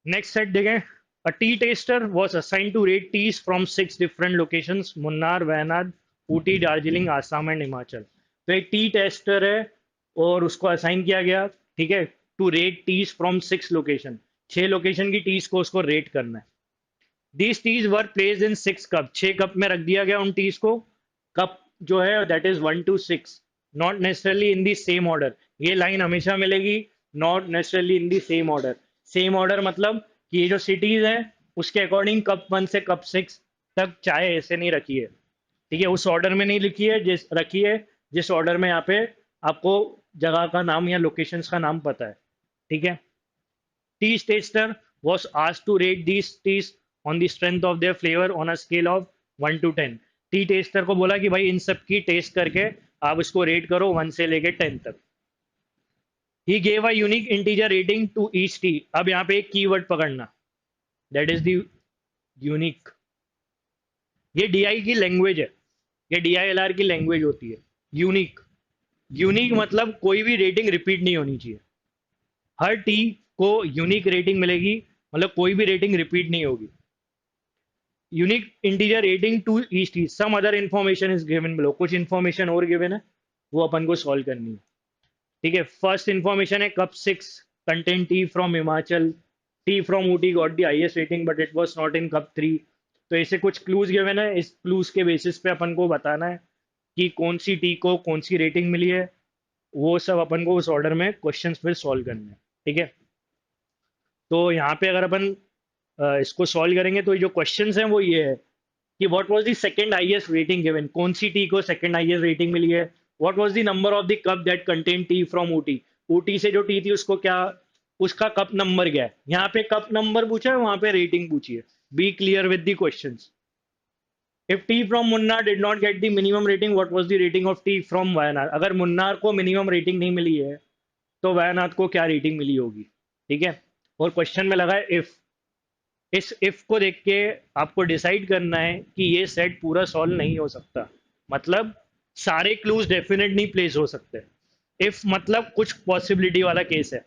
Next set देखें। A tea taster was assigned to rate teas from 6 different locations: Munnar, Wayanad, Ooty, Darjeeling, Assam and Himachal. तो एक T tester है और उसको असाइन किया गया, ठीक है, to rate teas from 6 location. 6 location की टीज को उसको रेट करना है। These teas were placed in 6 cup, 6 cup में रख दिया गया उन टीज को। कप जो है that is 1 to 6, not necessarily in the same order. ये लाइन हमेशा मिलेगी, not necessarily in the same order. Same order मतलब कि ये जो सिटीज हैं उसके अकॉर्डिंग कप 1 से कप 6 तक चाय ऐसे नहीं रखी है, ठीक है, उस ऑर्डर में नहीं लिखी है जिस रखी है, जिस ऑर्डर में यहाँ पे आपको जगह का नाम या लोकेशंस का नाम पता है, ठीक है। T taster was asked to rate these teas on the strength of their flavor on a scale of 1 to 10। T tester को बोला कि भाई इन सब की टेस्ट करके आप इसको रेट करो 1 से लेके 10 तक। He gave a unique integer rating to each tea. अब यहाँ पे एक कीवर्ड पकड़ना, दैट इज द यूनिक। ये डीआई की लैंग्वेज है, ये डीआईएलआर की लैंग्वेज होती है। यूनिक, यूनिक मतलब कोई भी रेटिंग रिपीट नहीं होनी चाहिए। हर टी को यूनिक रेटिंग मिलेगी, मतलब कोई भी रेटिंग रिपीट नहीं होगी। Unique integer rating to each tea, some other information is given below. कुछ इन्फॉर्मेशन और गिवन है, वो अपन को सॉल्व करनी है, ठीक है। फर्स्ट इन्फॉर्मेशन है cup 6 content tea from Himachal, tea from Ooty got the highest rating but it was not in cup 3। तो ऐसे कुछ क्लूज गिवन है, इस क्लूज के बेसिस पे अपन को बताना है कि कौन सी टी को कौन सी रेटिंग मिली है। वो सब अपन को उस ऑर्डर में क्वेश्चंस फिर सॉल्व करने हैं, ठीक है। तो यहाँ पे अगर अपन इसको सॉल्व करेंगे तो जो क्वेश्चंस हैं वो ये है कि what was the second highest rating given, कौन सी टी को सेकंड हाईएस्ट रेटिंग मिली है। What was the number of the cup that contain T from Ooty, Ooty से जो टी थी उसको क्या, उसका कप नंबर क्या है। यहाँ पे कप नंबर पूछा है, वहां पे रेटिंग पूछी है। Be clear with the questions. If tea from Munnar did not get the minimum rating, what was the rating of tea from Wayanad. अगर मुन्नार को मिनिमम रेटिंग नहीं मिली है तो वायनाड को क्या रेटिंग मिली होगी, ठीक है। और क्वेश्चन में लगा है इफ। इस इफ को देख के आपको डिसाइड करना है कि ये सेट पूरा सॉल्व नहीं हो सकता, मतलब सारे क्लूज डेफिनेट नहीं प्लेस हो सकते। इफ मतलब कुछ पॉसिबिलिटी वाला केस है।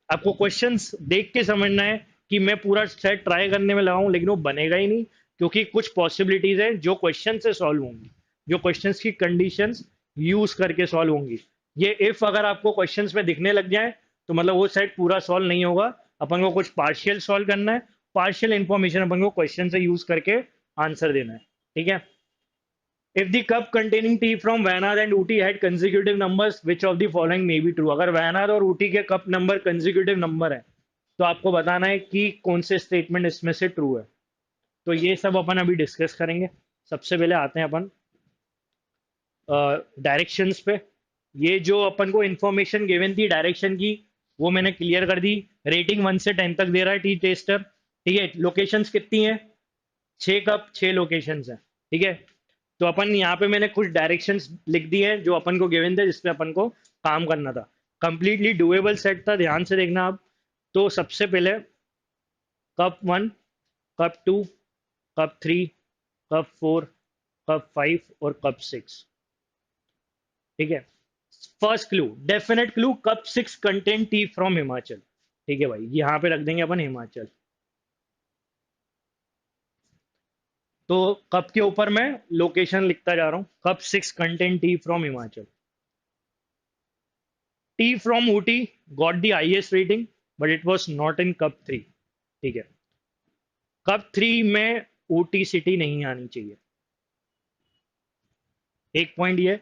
आपको क्वेश्चंस देख के समझना है कि मैं पूरा सेट ट्राई करने में लगाऊं लेकिन वो बनेगा ही नहीं, क्योंकि कुछ पॉसिबिलिटीज है जो क्वेश्चन से सॉल्व होंगी, जो क्वेश्चंस की कंडीशंस यूज करके सॉल्व होंगी। ये इफ अगर आपको क्वेश्चंस में दिखने लग जाए तो मतलब वो सेट पूरा सॉल्व नहीं होगा। अपन को कुछ पार्शियल सॉल्व करना है, पार्शियल इंफॉर्मेशन अपन को क्वेश्चन से यूज करके आंसर देना है, ठीक है। If the cup containing tea from Wayanad and Ooty had consecutive numbers which of the following may be true. अगर वैनाड और ऊटी के कप नंबर कंसेक्यूटिव नंबर है तो आपको बताना है कि कौन से स्टेटमेंट इसमें से ट्रू है। तो ये सब अपन अभी डिस्कस करेंगे। सबसे पहले आते हैं अपन डायरेक्शंस पे। ये जो अपन को इंफॉर्मेशन गिवन थी डायरेक्शन की, वो मैंने क्लियर कर दी। रेटिंग 1 से 10 तक दे रहा है टी टेस्टर, ठीक है। लोकेशंस कितनी है, 6 कप 6 लोकेशंस हैं, ठीक है। तो अपन यहाँ पे मैंने कुछ डायरेक्शंस लिख दी हैं जो अपन को गिवन थे, जिसपे अपन को काम करना था। कंप्लीटली डुएबल सेट था, ध्यान से देखना आप। तो सबसे पहले cup 1, cup 2, cup 3, cup 4, cup 5 और कप 6, ठीक है। First clue, definite clue, cup 6 content tea from Himachal, ठीक है भाई, यहाँ पे रख देंगे अपन हिमाचल। तो कप के ऊपर मैं लोकेशन लिखता जा रहा हूँ, cup 6 content tea from Himachal. Tea from Ooty got the highest rating but it was not in cup 3, ठीक है। कप 3 में ऊटी सिटी नहीं आनी चाहिए, एक पॉइंट ये।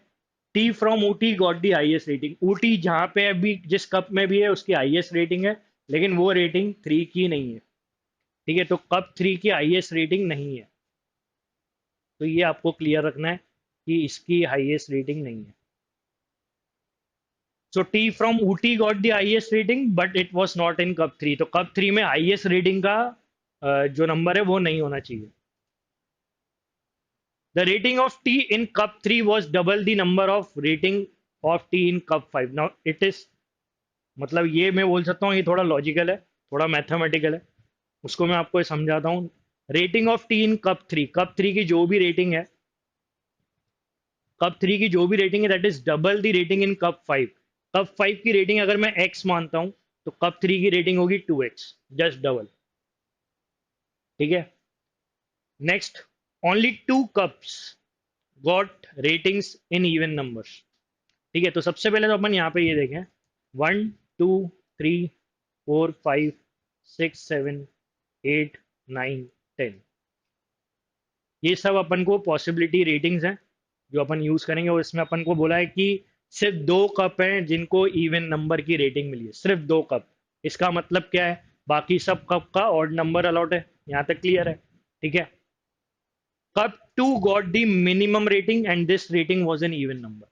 T from Ooty got the highest rating, Ooty जहां पे अभी जिस कप में भी है उसकी हाईएस्ट रेटिंग है, लेकिन वो रेटिंग 3 की नहीं है, ठीक है। तो कप 3 की हाईएस्ट रेटिंग नहीं है, तो ये आपको क्लियर रखना है कि इसकी हाईएस्ट रेटिंग नहीं है। So tea from Ooty got the highest rating but it was not in cup 3। तो कप 3 में हाईएस्ट रेटिंग का जो नंबर है वो नहीं होना चाहिए। The rating of tea in cup 3 was double the number of rating of tea in cup 5. Now it is, मतलब ये मैं बोल सकता हूँ ये थोड़ा लॉजिकल है, थोड़ा मैथमेटिकल है। उसको मैं आपको समझाता हूँ। Rating of T in cup 3, cup 3 की जो भी रेटिंग है, कप 3 की जो भी रेटिंग है that is double the rating in cup 5। Cup 5 की रेटिंग अगर मैं एक्स मानता हूँ तो कप 3 की रेटिंग होगी 2x, जस्ट डबल। ठीक है। Next, only 2 cups got ratings in even numbers. ठीक है, तो सबसे पहले तो अपन यहाँ पे ये देखें, 1 2 3 4 5 6 7 8 9 10, ये सब अपन को पॉसिबिलिटी रेटिंग्स हैं जो अपन यूज करेंगे। और इसमें अपन को बोला है कि सिर्फ 2 कप हैं जिनको इवन नंबर की रेटिंग मिली है, सिर्फ 2 कप। इसका मतलब क्या है, बाकी सब कप का ऑड नंबर अलॉट है। यहाँ तक क्लियर है? ठीक है। Cup 2 got the minimum rating and this rating was an even number.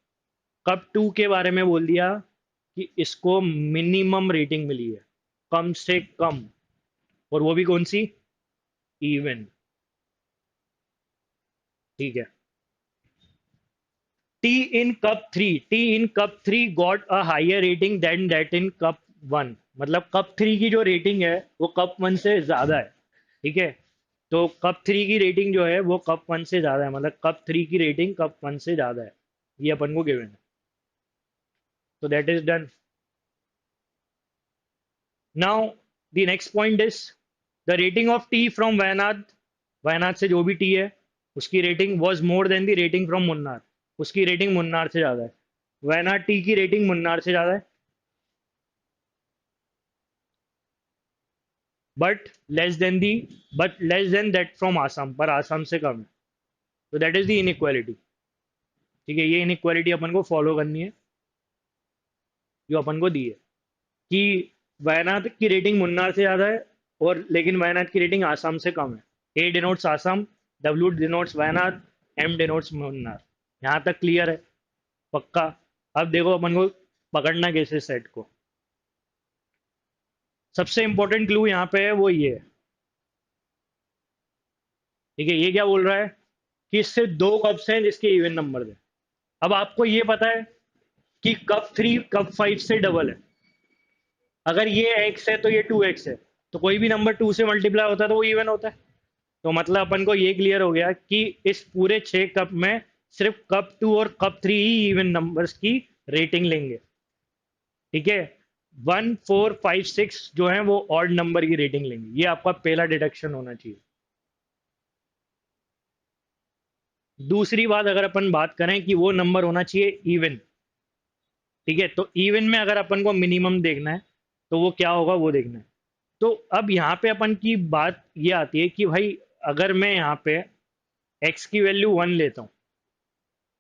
Cup 2 के बारे में बोल दिया कि इसको मिनिमम रेटिंग मिली है, कम से कम, और वो भी कौन सी? इवन। ठीक है। Tea in cup 3 got a higher rating then that in cup 1। मतलब कप 3 की जो रेटिंग है वो कप 1 से ज़्यादा है। ठीक है, तो कप 3 की रेटिंग जो है वो कप 1 से ज़्यादा है, मतलब कप 3 की रेटिंग कप 1 से ज़्यादा है, ये अपन को गिवन है। तो that is done. Now the next point is the rating of tea from Wayanad. Wayanad से जो भी टी है उसकी rating was more than the rating from Munnar. उसकी रेटिंग मुन्नार से ज़्यादा है। वैनाड टी की रेटिंग मुन्नार से ज़्यादा है, but less than the but less than that from Assam, पर आसाम से कम है। तो दैट इज द इनइक्वालिटी। ठीक है, ये इनइक्वालिटी अपन को फॉलो करनी है जो अपन को दी है कि वायनाड की रेटिंग मुन्नार से ज़्यादा है, और लेकिन वायनाड की रेटिंग आसाम से कम है। A denotes Assam, W denotes Wayanad, M denotes Munnar. यहाँ तक क्लियर है? पक्का? अब देखो अपन को पकड़ना कैसे सेट को। सबसे इंपॉर्टेंट क्लू यहाँ पे है वो ये है। ठीक है, ये क्या बोल रहा है कि इससे 2 कप्स हैं जिसके इवन नंबर है। अब आपको ये पता है कि कप 3 कप 5 से डबल है। अगर ये एक्स है तो ये 2x है, तो कोई भी नंबर 2 से मल्टीप्लाई होता है तो वो इवन होता है। तो मतलब अपन को ये क्लियर हो गया कि इस पूरे 6 कप में सिर्फ कप 2 और कप 3 ही इवन नंबर्स की रेटिंग लेंगे। ठीक है, 1 4 5 6 जो है वो ऑड नंबर की रेटिंग लेंगे। ये आपका पहला डिडक्शन होना चाहिए। दूसरी बात, अगर अपन बात करें कि वो नंबर होना चाहिए इवन। ठीक है, तो इवन में अगर अपन को मिनिमम देखना है तो वो क्या होगा वो देखना है। तो अब यहाँ पे अपन की बात ये आती है कि भाई अगर मैं यहाँ पे x की वैल्यू 1 लेता हूँ,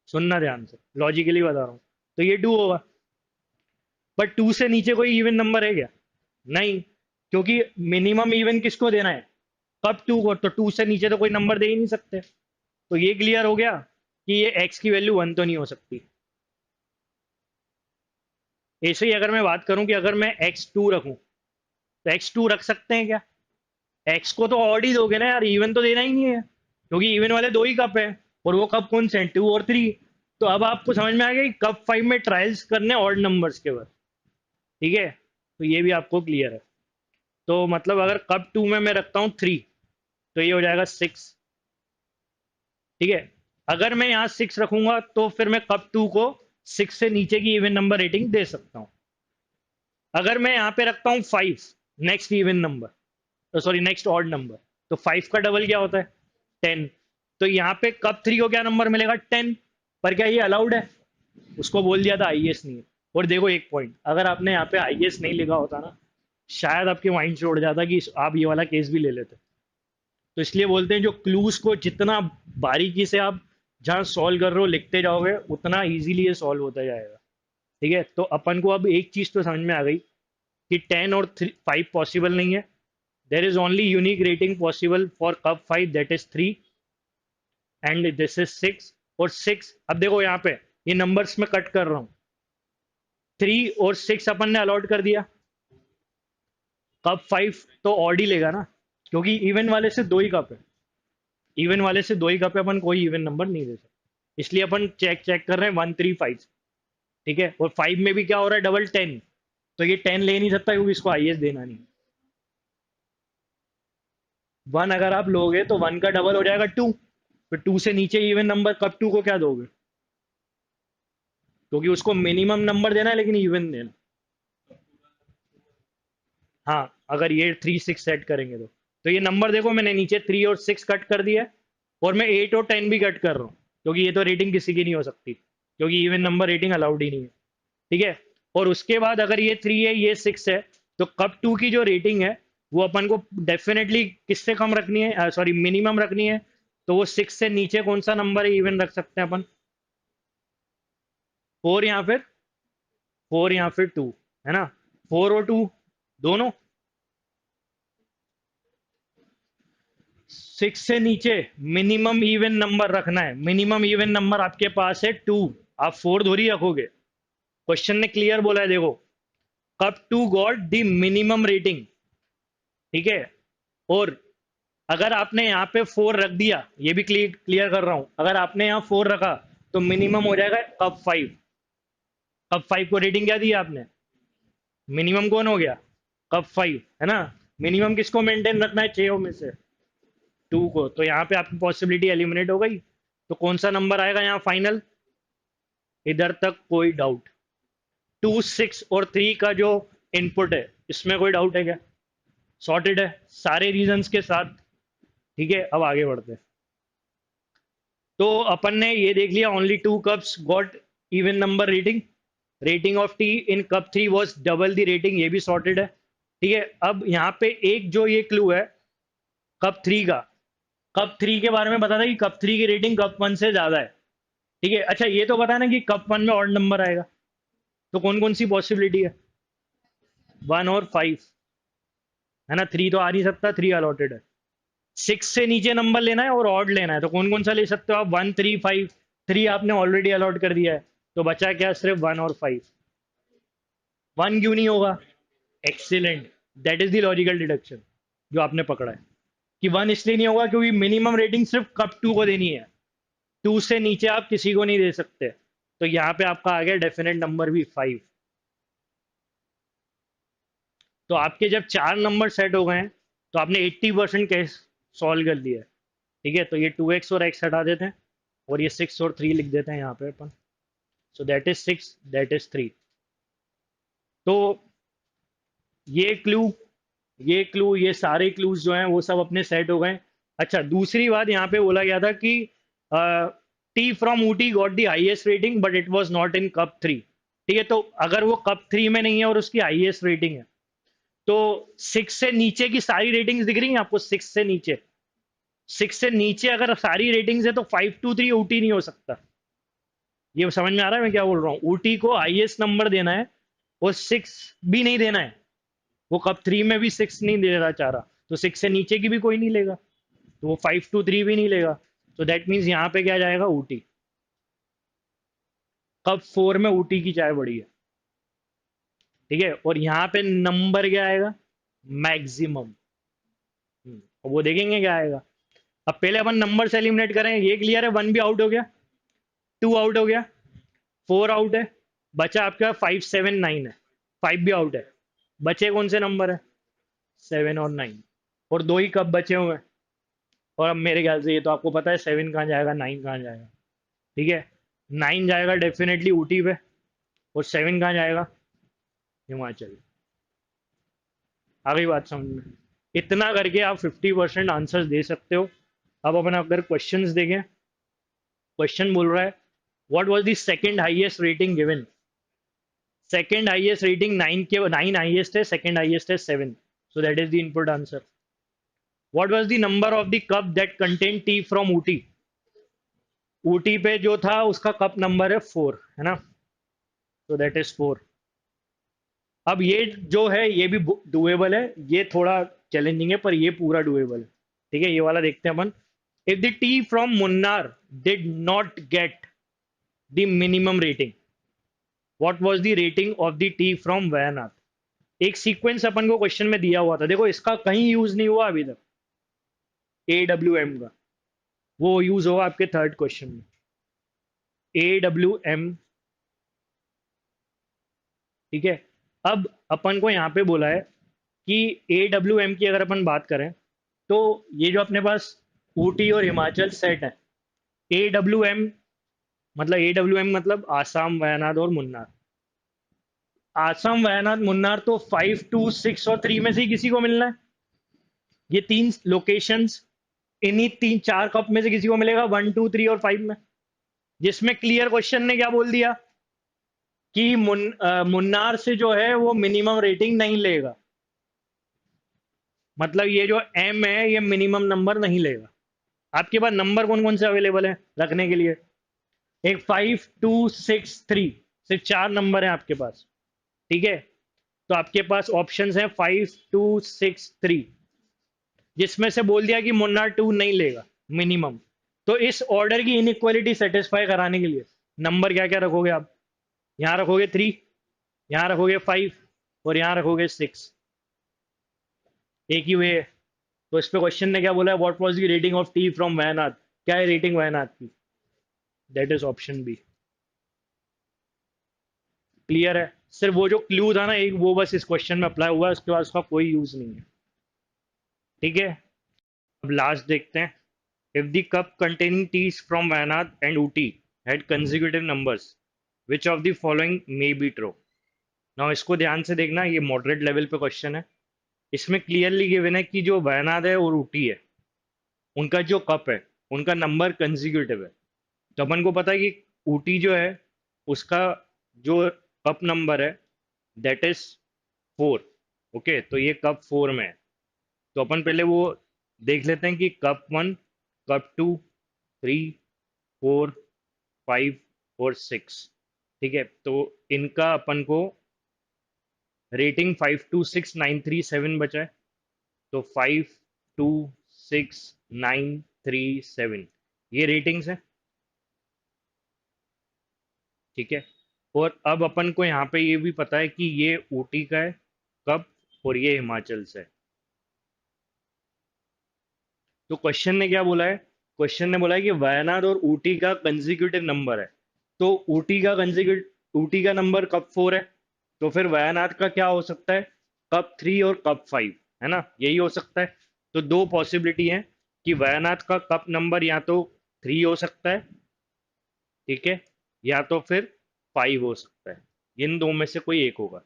सुनना ध्यान से, लॉजिकली बता रहा हूँ, तो ये 2 होगा। पर 2 से नीचे कोई इवन नंबर है क्या? नहीं, क्योंकि मिनिमम इवन किसको देना है? कप 2 को। तो 2 से नीचे तो कोई नंबर दे ही नहीं सकते। तो ये क्लियर हो गया कि ये x की वैल्यू 1 तो नहीं हो सकती। ऐसे ही अगर मैं बात करूं कि अगर मैं x2 रखूं, तो x2 रख सकते हैं क्या? x को तो ऑड ही दोगे ना यार, इवन तो देना ही नहीं है, क्योंकि इवन वाले 2 ही कप है। और वो कप कौन से हैं? 2 और 3। तो अब आपको समझ में आ गया कि कप 5 में ट्रायल्स करने ऑड नंबर्स के बाद। ठीक है, तो ये भी आपको क्लियर है। तो मतलब अगर कप 2 में मैं रखता हूँ 3, तो ये हो जाएगा 6। ठीक है, अगर मैं यहाँ 6 रखूंगा तो फिर मैं कप 2 को 6 से नीचे की इवन नंबर रेटिंग दे सकता हूँ। अगर मैं यहाँ पे रखता हूँ 5, next even number, sorry next odd number, तो 5 का डबल क्या होता है? 10। तो यहाँ पे कप 3 को क्या नंबर मिलेगा? 10। पर क्या ये अलाउड है? उसको बोल दिया था आईएएस नहीं है। और देखो एक पॉइंट, अगर आपने यहाँ पे आईएएस नहीं लिखा होता ना, शायद आपके माइंड से उड़ जाता कि आप ये वाला केस भी ले लेते। तो इसलिए बोलते हैं जो क्लूज को जितना बारीकी से आप जहाँ सॉल्व कर रहे हो लिखते जाओगे, उतना इजीली ये सॉल्व होता जाएगा। ठीक है, तो अपन को अब एक चीज तो समझ में आ गई कि 10 और 5 पॉसिबल नहीं है। There is only unique rating possible for cup 5, that is 3, and this is 6। और 6, अब देखो यहाँ पे ये नंबर्स में कट कर रहा हूँ, 3 और 6 अपन ने अलॉट कर दिया। कप 5 तो ऑड ही लेगा ना, क्योंकि इवन वाले से 2 ही कप है। इवन वाले से 2 ही कप है, अपन कोई इवन नंबर नहीं दे सकते। इसलिए अपन चेक चेक कर रहे हैं 1 3 5। ठीक है, और 5 में भी क्या हो रहा है? डबल 10। तो ये 10 ले नहीं सकता क्योंकि इसको आईएएस देना नहीं। 1 अगर आप लोगे तो 1 का डबल हो जाएगा 2। फिर 2 से नीचे इवन नंबर कप 2 को क्या दोगे? क्योंकि उसको मिनिमम नंबर देना है लेकिन इवन देना। हाँ, अगर ये 3 6 सेट करेंगे तो तो ये नंबर देखो, मैंने नीचे 3 और 6 कट कर दिया है, और मैं 8 और 10 भी कट कर रहा हूँ, क्योंकि ये तो रेटिंग किसी की नहीं हो सकती, क्योंकि इवन नंबर रेटिंग अलाउड ही नहीं है। ठीक है। और उसके बाद अगर ये 3 है, ये 6 है, तो कप 2 की जो रेटिंग है वो अपन को डेफिनेटली किससे कम रखनी है, सॉरी मिनिमम रखनी है। तो वो 6 से नीचे कौन सा नंबर है इवन रख सकते हैं अपन? 4 या फिर 4 या फिर 2, है ना? 4 और 2 दोनों। 6 से नीचे मिनिमम इवन नंबर रखना है। मिनिमम इवन नंबर आपके पास है 2, आप 4 थोड़ी रखोगे। क्वेश्चन ने क्लियर बोला है, देखो, cup 2 got the minimum rating. ठीक है। और अगर आपने यहाँ पे 4 रख दिया, ये भी क्लियर क्लियर कर रहा हूं, अगर आपने यहाँ 4 रखा तो मिनिमम हो जाएगा कप 5। कप 5 को रेटिंग क्या दी आपने? मिनिमम कौन हो गया? कप 5, है ना? मिनिमम किसको मेंटेन रखना है 6 में से? 2 को। तो यहाँ पे आपकी पॉसिबिलिटी एलिमिनेट हो गई। तो कौन सा नंबर आएगा यहाँ फाइनल? इधर तक कोई डाउट? 2, 6 और 3 का जो इनपुट है, इसमें कोई डाउट है क्या? सॉर्टेड है सारे रीजंस के साथ। ठीक है, अब आगे बढ़ते हैं। तो अपन ने ये देख लिया, only 2 cups got even number rating. Rating of T in cup 3 was double the rating, ये भी सॉर्टेड है। ठीक है। अब यहाँ पे एक जो ये क्लू है कप 3 का, कप 3 के बारे में बता था कि कप 3 की रेटिंग कप 1 से ज्यादा है। ठीक है। अच्छा, ये तो पता ना कि कप 1 में ऑड नंबर आएगा, तो कौन कौन सी पॉसिबिलिटी है? 1 और 5, है ना? 3 तो आ नहीं सकता, 3 अलॉटेड है। 6 से नीचे नंबर लेना है और ऑड लेना है, तो कौन कौन सा ले सकते हो आप? 1, 3, 5। 3 आपने ऑलरेडी अलॉट कर दिया है, तो बचा क्या? सिर्फ 1 और 5। 1 क्यों नहीं होगा? Excellent, that is the logical deduction जो आपने पकड़ा है, कि 1 इसलिए नहीं होगा क्योंकि मिनिमम रेटिंग सिर्फ कप 2 को देनी है। 2 से नीचे आप किसी को नहीं दे सकते। तो यहाँ पे आपका आ गया डेफिनेट नंबर भी 5। तो आपके जब 4 नंबर सेट हो गए हैं, तो आपने 80% केस सॉल्व कर लिया है। ठीक है। तो ये 2x और x हटा देते हैं, और ये 6 और 3 लिख देते हैं यहाँ पे अपन। So that is 6, that is 3। तो ये क्लू, ये सारे क्लूज जो हैं वो सब अपने सेट हो गए। अच्छा, दूसरी बात यहाँ पे बोला गया था कि tea from Ooty got the highest rating but it was not in cup 3। ठीक है। तो अगर वो कप 3 में नहीं है और उसकी हाईएस्ट रेटिंग है, तो 6 से नीचे की सारी रेटिंग्स दिख रही हैं आपको? 6 से नीचे, 6 से नीचे अगर सारी रेटिंग्स है तो 523 ऊटी नहीं हो सकता। ये समझ में आ रहा है मैं क्या बोल रहा हूँ? ऊटी को हाईएस्ट नंबर देना है, और 6 भी नहीं देना है। वो कप 3 में भी 6 नहीं देना चाह रहा, तो 6 से नीचे की भी कोई नहीं लेगा, तो वो 523 भी नहीं लेगा। तो दैट मीन्स यहाँ पे क्या जाएगा? ऊटी। कप 4 में ऊटी की चाय बड़ी है। ठीक है। और यहाँ पे नंबर क्या आएगा? मैक्सिमम। वो देखेंगे क्या आएगा। अब पहले अपन नंबर से एलिमिनेट करें, ये क्लियर है, 1 भी आउट हो गया, 2 आउट हो गया, 4 आउट है, बचा आपका 5, 7, 9 है। 5 भी आउट है, बचे कौन से नंबर है? 7 और 9। और 2 ही कब बचे हुए हैं। और अब मेरे ख्याल से ये तो आपको पता है 7 कहाँ जाएगा, 9 कहाँ जाएगा। ठीक है। 9 जाएगा डेफिनेटली ऊटी पे, और 7 कहाँ जाएगा? हिमाचल। आ गई बात समझ में? इतना करके आप 50% आंसर्स दे सकते हो। अब अपन अगर क्वेश्चंस देखें, क्वेश्चन बोल रहा है what was the second highest rating given. Second highest rating 9 के, 9 हाईएस्ट है, सेकंड हाईएस्ट है 7। सो that is the input answer. What was the number of the cup that contain T from Ooty. Ooty पे जो था उसका कप नंबर है 4, है ना? तो दैट इज 4। अब ये जो है ये भी डुएबल है, ये थोड़ा चैलेंजिंग है, पर ये पूरा डुएबल है। ठीक है। ये वाला देखते हैं अपन। If the tea from Munnar did not get the minimum rating, what was the rating of the tea from Wayanad. एक सीक्वेंस अपन को क्वेश्चन में दिया हुआ था, देखो इसका कहीं यूज नहीं हुआ अभी तक, AWM का। वो यूज होगा आपके थर्ड क्वेश्चन में, AWM। ठीक है। अब अपन को यहाँ पे बोला है कि AWM की अगर अपन बात करें, तो ये जो अपने पास ऊटी और हिमाचल सेट है, AWM मतलब आसाम, वायनाड और मुन्नार। आसाम, वायनाड, मुन्नार तो 5, 2, 6 और 3 में से ही किसी को मिलना है। ये तीन लोकेशंस इन्हीं तीन चार कप में से किसी को मिलेगा, 1 2 3 और 5 में, जिसमें क्लियर क्वेश्चन ने क्या बोल दिया कि मुन्नार से जो है वो मिनिमम रेटिंग नहीं लेगा। मतलब ये जो एम है ये मिनिमम नंबर नहीं लेगा। आपके पास नंबर कौन कौन से अवेलेबल है रखने के लिए? एक 5 2 6 3, सिर्फ चार नंबर है आपके पास। ठीक है, तो आपके पास ऑप्शंस हैं 5 2 6 3, जिसमें से बोल दिया कि मुन्नार 2 नहीं लेगा मिनिमम। तो इस ऑर्डर की इनइक्वालिटी सेटिस्फाई कराने के लिए नंबर क्या क्या रखोगे आप? यहाँ रखोगे 3, यहाँ रखोगे 5 और यहाँ रखोगे 6। एक ही वे है। तो इस पे क्वेश्चन ने क्या बोला है, what was the rating of tea from Wayanad? क्या है रेटिंग वायनाड की? That is option B. Clear है? सिर्फ वो जो क्लू था ना एक, वो बस इस क्वेश्चन में अप्लाई हुआ है, उसके बाद उसका कोई यूज नहीं है। ठीक है, अब लास्ट देखते हैं। If the cup containing teas from Wayanad and Ooty had consecutive numbers, which of the following may be true? Now इसको ध्यान से देखना, ये मॉडरेट लेवल पे क्वेश्चन है। इसमें क्लियरली गिवन है कि जो वायनाड है और ऊटी है, उनका जो कप है उनका नंबर कंसेक्यूटिव है। तो अपन को पता है कि ऊटी जो है उसका जो कप नंबर है दैट इज 4। ओके, तो ये कप 4 में है। तो अपन पहले वो देख लेते हैं कि कप 1, कप 2, 3, 4, 5 और 6। ठीक है, तो इनका अपन को रेटिंग 5 2 6 9 3 7 बचा है। तो 5 2 6 9 3 7 ये रेटिंग्स है। ठीक है, और अब अपन को यहाँ पे ये भी पता है कि ये ऊटी का है कब, और ये हिमाचल से है। तो क्वेश्चन ने क्या बोला है? क्वेश्चन ने बोला है कि वायनाड और ऊटी का कंसेक्यूटिव नंबर है। तो ऊटी का नंबर कब 4 है, तो फिर वायनाड का क्या हो सकता है? कब 3 और कब 5, है ना, यही हो सकता है। तो दो पॉसिबिलिटी है कि वायनाड का कप नंबर या तो 3 हो सकता है, ठीक है, या तो फिर 5 हो सकता है। इन दो में से कोई एक होगा।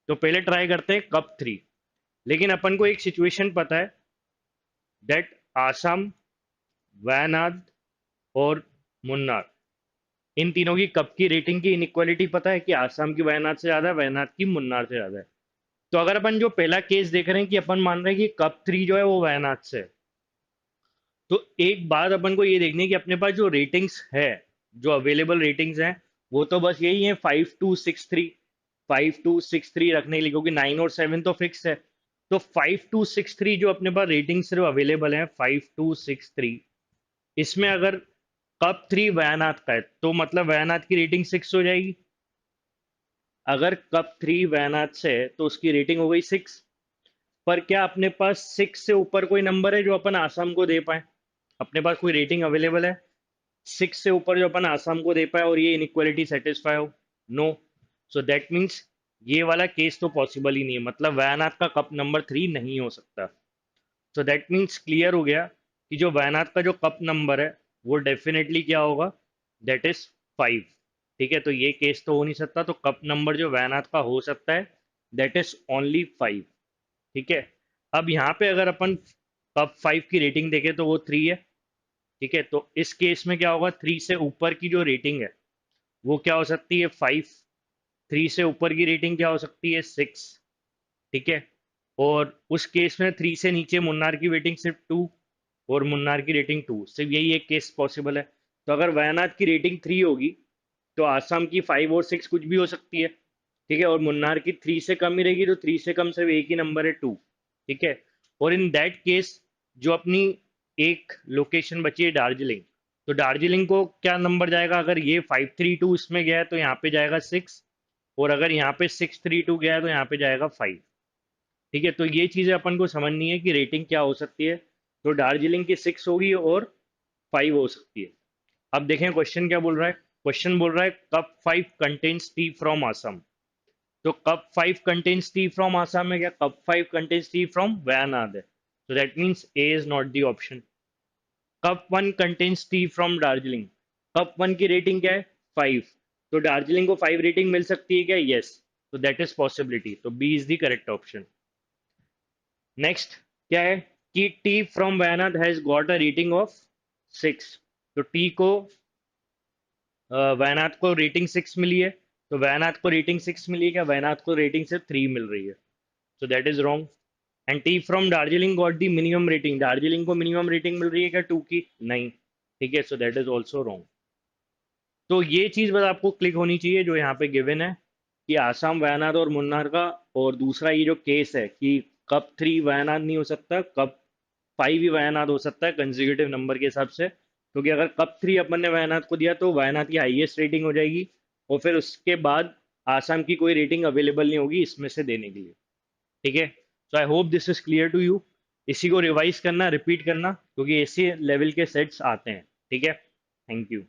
तो पहले ट्राई करते हैं कप 3। लेकिन अपन को एक सिचुएशन पता है दैट आसाम, वायनाड और मुन्नार, इन तीनों की कप की रेटिंग की इनइक्वालिटी पता है कि आसाम की वायनाड से ज्यादा है, वायनाड की मुन्नार से ज्यादा है। तो अगर अपन जो पहला केस देख रहे हैं कि अपन मान रहे हैं कि कप 3 जो है वो वायनाड से है, तो एक बात अपन को ये देखनी है कि अपने पास जो रेटिंग्स है, जो अवेलेबल रेटिंग्स हैं, वो तो बस यही है 5 2 6 3। 5 2 6 3 रखने के लिए, क्योंकि 9 और 7 तो फिक्स है। तो 5 2 6 3 जो अपने पास रेटिंग सिर्फ अवेलेबल है 5 2 6 3, इसमें अगर कप 3 वयानाथ का है तो मतलब वयानाथ की रेटिंग 6 हो जाएगी। अगर कप 3 वयानाथ से है तो उसकी रेटिंग हो गई 6। पर क्या अपने पास 6 से ऊपर कोई नंबर है जो अपन आसाम को दे पाए? अपने पास कोई रेटिंग अवेलेबल है 6 से ऊपर जो अपन आसाम को दे पाए और ये इनइक्वालिटी सेटिस्फाई हो? नो। सो दैट मीन्स ये वाला केस तो पॉसिबल ही नहीं है, मतलब वायनाड का कप नंबर 3 नहीं हो सकता। सो दैट मीन्स क्लियर हो गया कि जो वायनाड का जो कप नंबर है वो डेफिनेटली क्या होगा, दैट इज 5। ठीक है, तो ये केस तो हो नहीं सकता, तो कप नंबर जो वायनाड का हो सकता है दैट इज ओनली 5। ठीक है, अब यहाँ पे अगर अपन कप 5 की रेटिंग देखें तो वो 3 है। ठीक है, तो इस केस में क्या होगा, 3 से ऊपर की जो रेटिंग है वो क्या हो सकती है, 5। 3 से ऊपर की रेटिंग क्या हो सकती है, 6। ठीक है, और उस केस में 3 से नीचे मुन्नार की रेटिंग सिर्फ 2 और मुन्नार की रेटिंग 2, सिर्फ यही एक केस पॉसिबल है। तो अगर वायनाड की रेटिंग 3 होगी तो आसाम की 5 और 6 कुछ भी हो सकती है। ठीक है, और मुन्नार की 3 से कम ही रहेगी, तो 3 से कम सिर्फ एक ही नंबर है 2। ठीक है, और इन दैट केस जो अपनी एक लोकेशन बची है दार्जिलिंग, तो दार्जिलिंग को क्या नंबर जाएगा? अगर ये 5 3 2 इसमें गया है तो यहाँ पे जाएगा 6, और अगर यहाँ पे 6 3 2 गया है तो यहाँ पे जाएगा 5। ठीक है, तो ये चीजें अपन को समझनी है कि रेटिंग क्या हो सकती है। तो दार्जिलिंग की 6 होगी और 5 हो सकती है। अब देखें क्वेश्चन क्या बोल रहा है। क्वेश्चन बोल रहा है cup 5 contains tea from Assam. तो cup 5 contains tea from Assam है क्या? Cup 5 contains tea from Wayanad है, so that means A is not the option. Cup 1 contains tea from Darjeeling. Cup 1 की रेटिंग क्या है, 5। तो दार्जिलिंग को 5 रेटिंग मिल सकती है क्या? यस। तो दैट इज पॉसिबिलिटी, तो B is the correct option. Next क्या है कि tea from Wayanad has got a rating of 6। तो टी को वायनाड को रेटिंग 6 मिली है, तो वायनाड को रेटिंग 6 मिली है क्या? वायनाड को रेटिंग सिर्फ 3 मिल रही है, so that is wrong. And T from Darjeeling got the minimum rating, Darjeeling को मिनिमम रेटिंग मिल रही है क्या 2 की? नहीं, ठीक है, सो दैट इज ऑल्सो रॉन्ग। तो ये चीज बस आपको क्लिक होनी चाहिए जो यहाँ पे गिवन है कि आसाम, वायनाड और मुन्नार का। और दूसरा ये जो केस है कि कब 3 वायनाड नहीं हो सकता, कब 5 ही वायनाड हो सकता है कंसेक्यूटिव नंबर के हिसाब से, क्योंकि अगर कब 3 अपन ने वायनाड को दिया तो वायनाड की हाईएस्ट रेटिंग हो जाएगी, और फिर उसके बाद आसाम की कोई रेटिंग अवेलेबल नहीं होगी इसमें से देने के लिए। ठीक है, so I hope this is clear to you. इसी को रिवाइज करना, रिपीट करना, क्योंकि ऐसे लेवल के सेट्स आते हैं। ठीक है, थैंक यू।